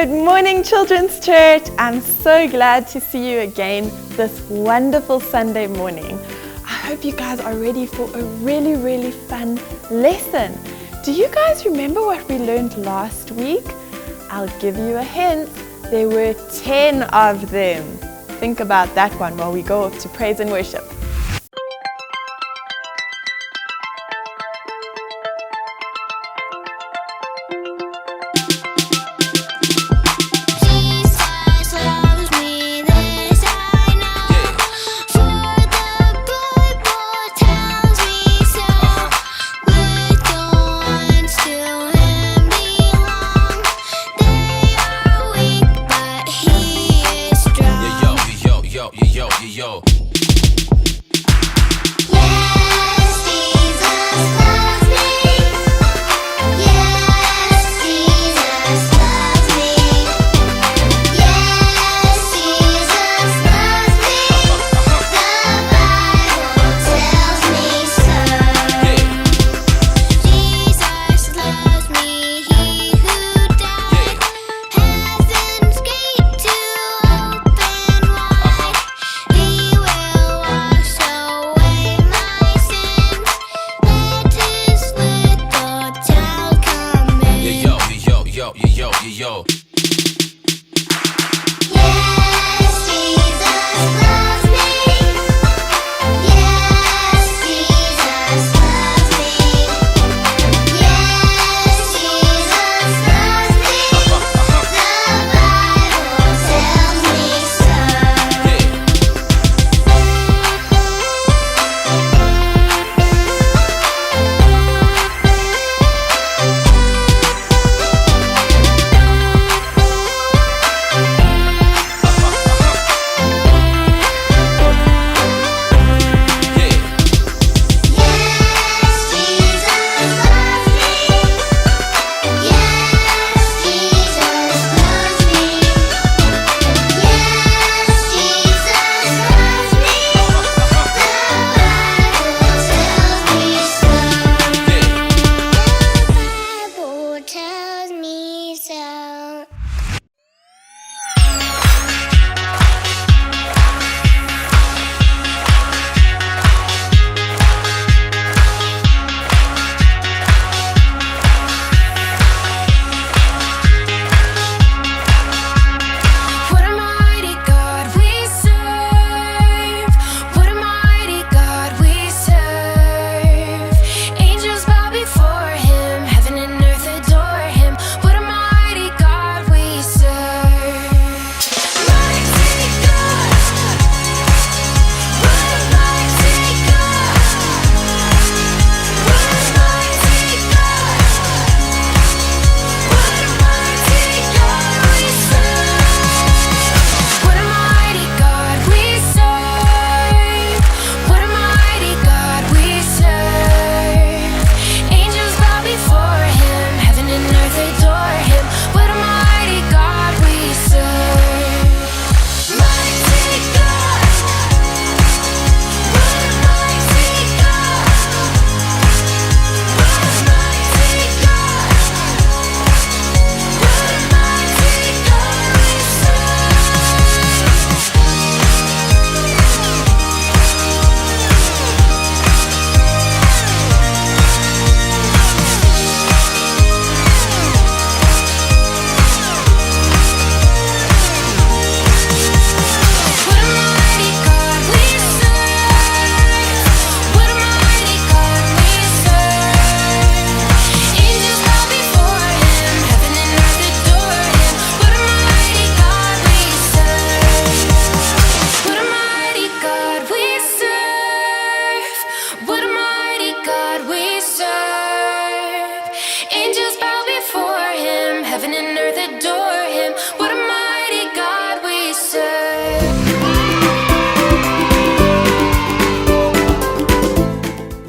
Good morning, Children's Church. I'm so glad to see you again this wonderful Sunday morning. I hope you guys are ready for a really fun lesson. Do you guys remember what we learned last week? I'll give you a hint. There were 10 of them. Think about that one while we go off to praise and worship. Yo. Yo.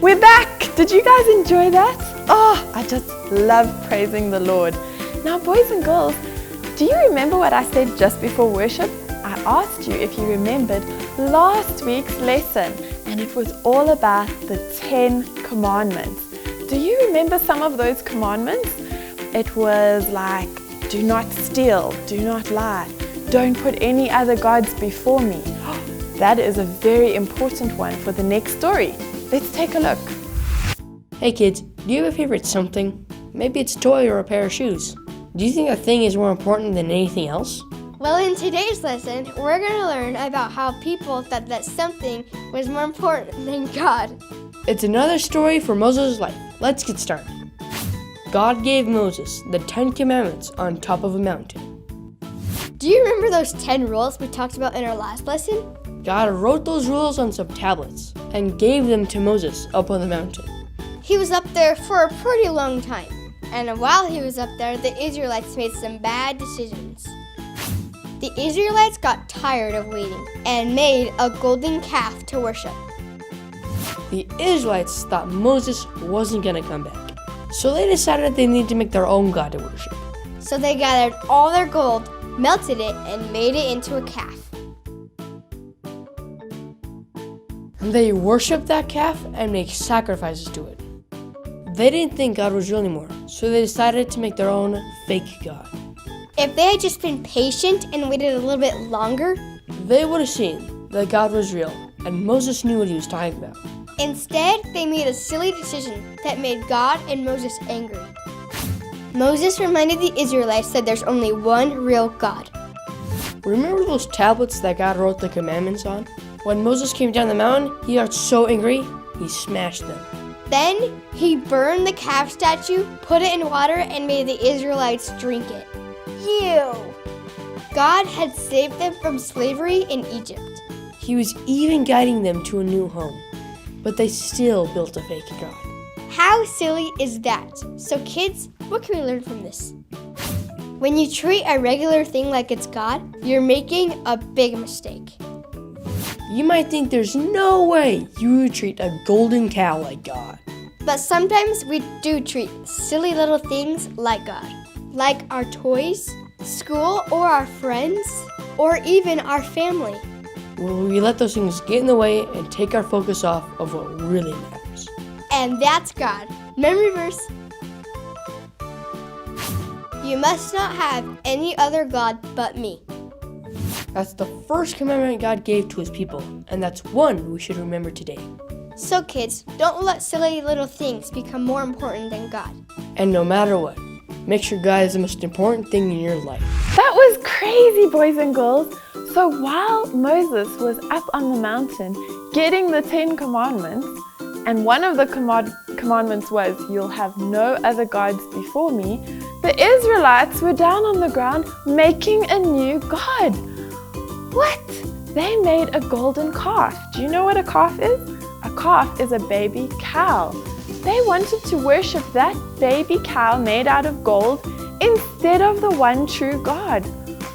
We're back! Did you guys enjoy that? Oh, I just love praising the Lord. Now, boys and girls, do you remember what I said just before worship? I asked you if you remembered last week's lesson, and it was all about the 10 commandments. Do you remember some of those commandments? It was like Do not steal, do not lie, don't put any other gods before me. That is a very important one for the next story. Let's take a look. Hey kids, do you have a favorite something? Maybe it's a toy or a pair of shoes. Do you think a thing is more important than anything else? Well, in today's lesson, we're going to learn about how people thought that something was more important than God. It's another story for Moses' life. Let's get started. God gave Moses the 10 Commandments on top of a mountain. Do you remember those 10 rules we talked about in our last lesson? God wrote those rules on some tablets and gave them to Moses up on the mountain. He was up there for a pretty long time. And while he was up there, the Israelites made some bad decisions. The Israelites got tired of waiting and made a golden calf to worship. The Israelites thought Moses wasn't going to come back, so they decided they needed to make their own God to worship. So they gathered all their gold, melted it, and made it into a calf. And they worshiped that calf and made sacrifices to it. They didn't think God was real anymore, so they decided to make their own fake God. If they had just been patient and waited a little bit longer, They would have seen that God was real, and Moses knew what he was talking about. instead they made a silly decision that made God and Moses angry. Moses reminded the Israelites that there's only one real God. Remember those tablets that God wrote the commandments on? When Moses came down the mountain, he got so angry, he smashed them. Then he burned the calf statue, put it in water, and made the Israelites drink it. Ew! God had saved them from slavery in Egypt. He was even guiding them to a new home, but they still built a fake God. How silly is that? So kids, what can we learn from this? When you treat a regular thing like it's God, you're making a big mistake. You might think there's no way you would treat a golden cow like God. But sometimes we do treat silly little things like God. Like our toys, school, or our friends, or even our family. When we let those things get in the way and take our focus off of what really matters. And that's God. Memory verse. You must not have any other God but me. That's the first commandment God gave to his people, and that's one we should remember today. So kids, don't let silly little things become more important than God. And no matter what, make sure God is the most important thing in your life. That was crazy, boys and girls. So while Moses was up on the mountain getting the 10 commandments, and one of the commandments was, you'll have no other gods before me, the Israelites were down on the ground making a new God. What? They made a golden calf. Do you know what a calf is? A calf is a baby cow. They wanted to worship that baby cow made out of gold instead of the one true God.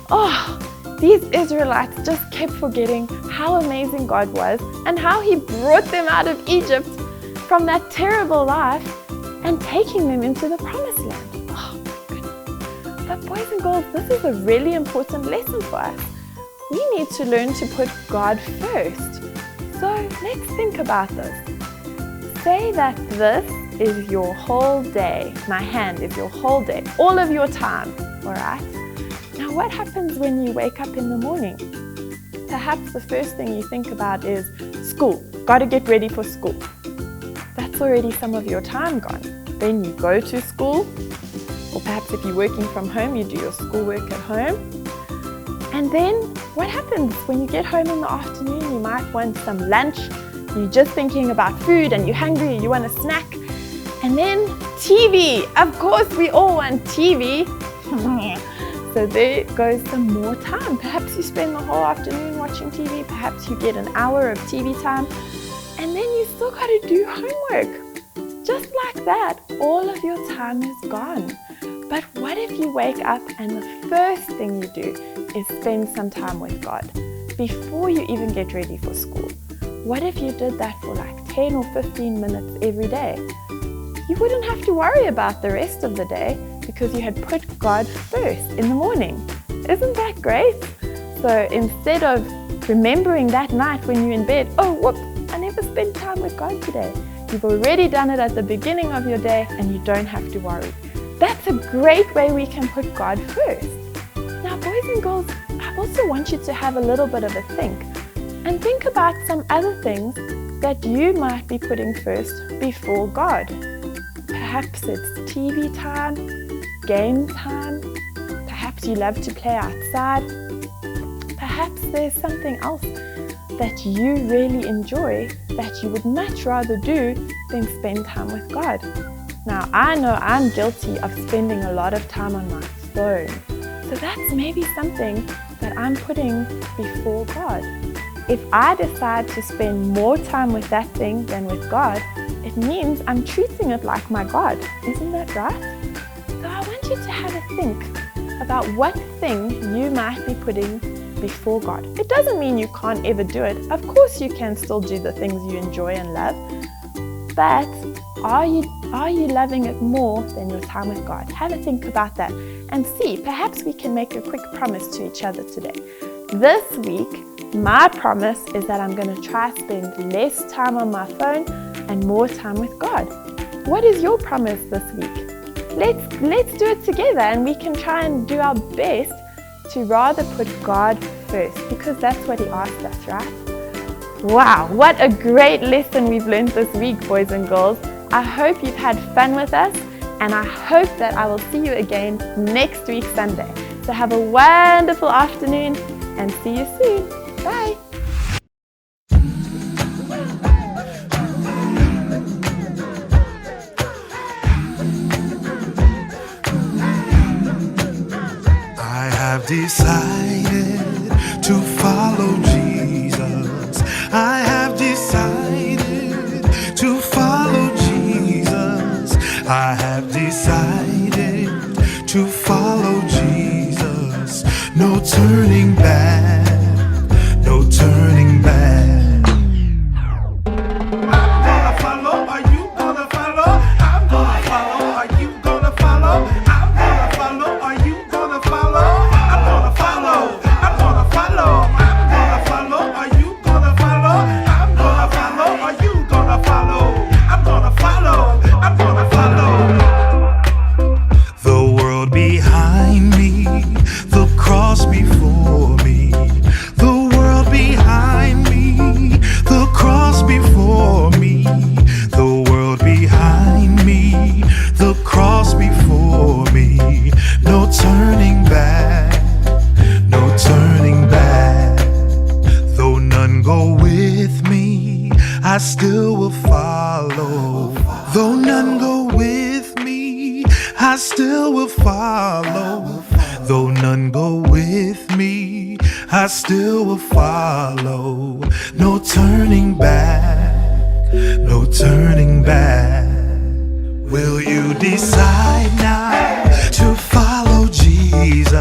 Oh, these Israelites just kept forgetting how amazing God was and how He brought them out of Egypt from that terrible life and taking them into the promised land. Oh my goodness. But boys and girls, this is a really important lesson for us. We need to learn to put God first. So let's think about this. Say that this is your whole day. My hand is your whole day, all of your time, all right? Now what happens when you wake up in the morning? Perhaps the first thing you think about is school. Got to get ready for school. That's already some of your time gone. Then you go to school, or perhaps if you're working from home, you do your schoolwork at home. And then what happens when you get home in the afternoon? You might want some lunch. You're just thinking about food and you're hungry, you want a snack. And then TV. Of course, we all want TV. So there goes some more time. Perhaps you spend the whole afternoon watching TV. Perhaps you get an hour of TV time. And then you still got to do homework. Just like that, all of your time is gone. But what if you wake up and the first thing you do is spend some time with God before you even get ready for school? What if you did that for like 10 or 15 minutes every day? You wouldn't have to worry about the rest of the day because you had put God first in the morning. Isn't that great? So instead of remembering that night when you're in bed, oh, whoops, I never spent time with God today. You've already done it at the beginning of your day and you don't have to worry. that's a great way we can put God first. Now, boys and girls, I also want you to have a little bit of a think and think about some other things that you might be putting first before God. Perhaps it's TV time, game time, perhaps you love to play outside, perhaps there's something else that you really enjoy that you would much rather do than spend time with God. Now, I know I'm guilty of spending a lot of time on my phone, so that's maybe something that I'm putting before God. If I decide to spend more time with that thing than with God, it means I'm treating it like my God. Isn't that right? So I want you to have a think about what thing you might be putting before God. It doesn't mean you can't ever do it. Of course you can still do the things you enjoy and love, but are you loving it more than your time with God? Have a think about that and see, perhaps we can make a quick promise to each other today. This week, my promise is that I'm going to try to spend less time on my phone and more time with God. What is your promise this week? Let's do it together, and we can try and do our best to rather put God first, because that's what He asked us, right? Wow, what a great lesson we've learned this week, boys and girls. I hope you've had fun with us, and I hope that I will see you again next week, Sunday. So have a wonderful afternoon and see you soon. Bye. I have decided to follow Jesus. I have decided to follow Jesus. I have decided to follow Jesus. No turning back, no turning back. I'm gonna follow, are you gonna follow? I'm gonna follow, are you gonna follow? I'm gonna follow, are you gonna follow? I'm gonna follow, I'm gonna follow. I'm gonna follow, are you gonna follow? I'm gonna follow, are you gonna follow? I'm gonna follow, I'm gonna follow. The world behind me, the cross before me. The world behind me, the cross before me. The world behind me, the cross before me. No turning back, no turning back. Though none go with me, I still will follow. Though none go with me, I still will follow. Though none go with me, I still will follow. No turning back, no turning back. Will you decide now to follow Jesus?